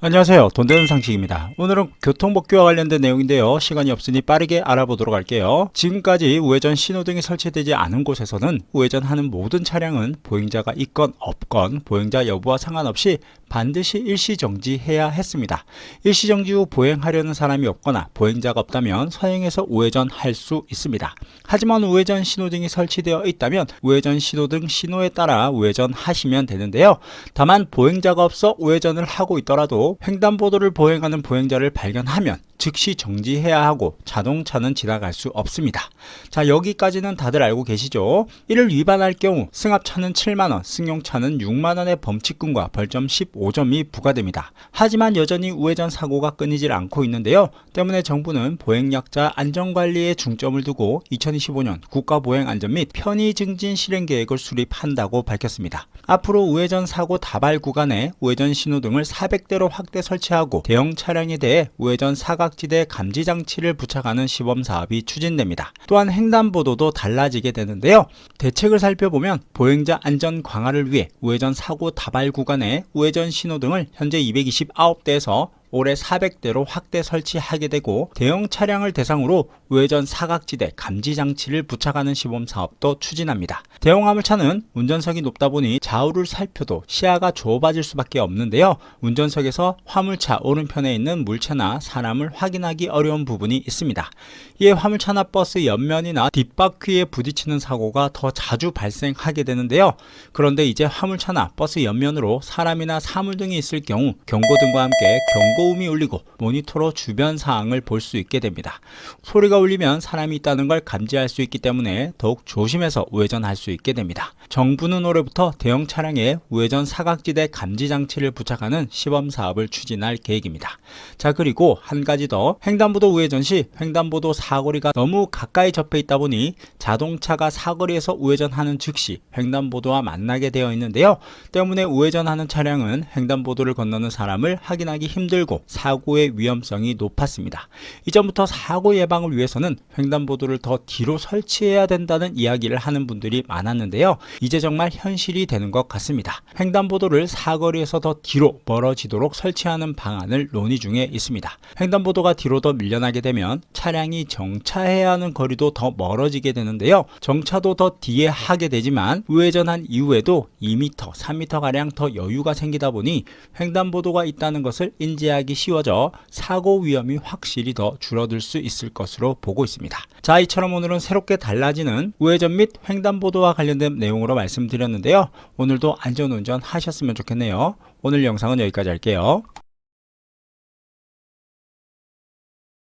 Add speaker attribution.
Speaker 1: 안녕하세요. 돈 되는 상식입니다. 오늘은 교통법규와 관련된 내용인데요. 시간이 없으니 빠르게 알아보도록 할게요. 지금까지 우회전 신호등이 설치되지 않은 곳에서는 우회전하는 모든 차량은 보행자가 있건 없건 보행자 여부와 상관없이 반드시 일시정지해야 했습니다. 일시정지 후 보행하려는 사람이 없거나 보행자가 없다면 서행해서 우회전할 수 있습니다. 하지만 우회전 신호등이 설치되어 있다면 우회전 신호등 신호에 따라 우회전하시면 되는데요. 다만 보행자가 없어 우회전을 하고 있더라도 횡단보도를 보행하는 보행자를 발견하면 즉시 정지해야 하고 자동차는 지나갈 수 없습니다. 자, 여기까지는 다들 알고 계시죠? 이를 위반할 경우 승합차는 7만원, 승용차는 6만원의 범칙금과 벌점 15점이 부과됩니다. 하지만 여전히 우회전 사고가 끊이질 않고 있는데요. 때문에 정부는 보행약자 안전관리에 중점을 두고 2025년 국가보행안전 및 편의 증진 실행계획을 수립한다고 밝혔습니다. 앞으로 우회전 사고 다발 구간에 우회전 신호등을 400대로 확대 설치하고 대형 차량에 대해 우회전 사각지대 감지 장치를 부착하는 시범 사업이 추진됩니다. 또한 횡단보도도 달라지게 되는데요. 대책을 살펴보면 보행자 안전 강화를 위해 우회전 사고 다발 구간에 우회전 신호등을 현재 229대에서 올해 400대로 확대 설치하게 되고 대형 차량을 대상으로 우회전 사각지대 감지 장치를 부착하는 시범 사업도 추진합니다. 대형 화물차는 운전석이 높다 보니 좌우를 살펴도 시야가 좁아질 수밖에 없는데요. 운전석에서 화물차 오른편에 있는 물체나 사람을 확인하기 어려운 부분이 있습니다. 이에 화물차나 버스 옆면이나 뒷바퀴에 부딪히는 사고가 더 자주 발생하게 되는데요. 그런데 이제 화물차나 버스 옆면으로 사람이나 사물 등이 있을 경우 경고등과 함께 경고음이 울리고 모니터로 주변 사항을 볼 수 있게 됩니다. 소리가 울리면 사람이 있다는 걸 감지할 수 있기 때문에 더욱 조심해서 우회전할 수 있게 됩니다. 정부는 올해부터 대형 차량에 우회전 사각지대 감지 장치를 부착하는 시범 사업을 추진할 계획입니다. 자, 그리고 한 가지 더, 횡단보도 우회전 시 횡단보도 사거리가 너무 가까이 접해 있다 보니 자동차가 사거리에서 우회전하는 즉시 횡단보도와 만나게 되어 있는데요. 때문에 우회전하는 차량은 횡단보도를 건너는 사람을 확인하기 힘들고 사고의 위험성이 높았습니다. 이전부터 사고 예방을 위해서는 횡단보도를 더 뒤로 설치해야 된다는 이야기를 하는 분들이 많았는데요. 이제 정말 현실이 되는 것 같습니다. 횡단보도를 사거리에서 더 뒤로 멀어지도록 설치하는 방안을 논의 중에 있습니다. 횡단보도가 뒤로 더 밀려나게 되면 차량이 정차해야 하는 거리도 더 멀어지게 되는데요. 정차도 더 뒤에 하게 되지만 우회전한 이후에도 2m, 3m가량 더 여유가 생기다 보니 횡단보도가 있다는 것을 인지하기 쉬워져 사고 위험이 확실히 더 줄어들 수 있을 것으로 보고 있습니다. 자, 이처럼 오늘은 새롭게 달라지는 우회전 및 횡단보도와 관련된 내용으로 말씀드렸는데요. 오늘도 안전운전 하셨으면 좋겠네요. 오늘 영상은 여기까지 할게요.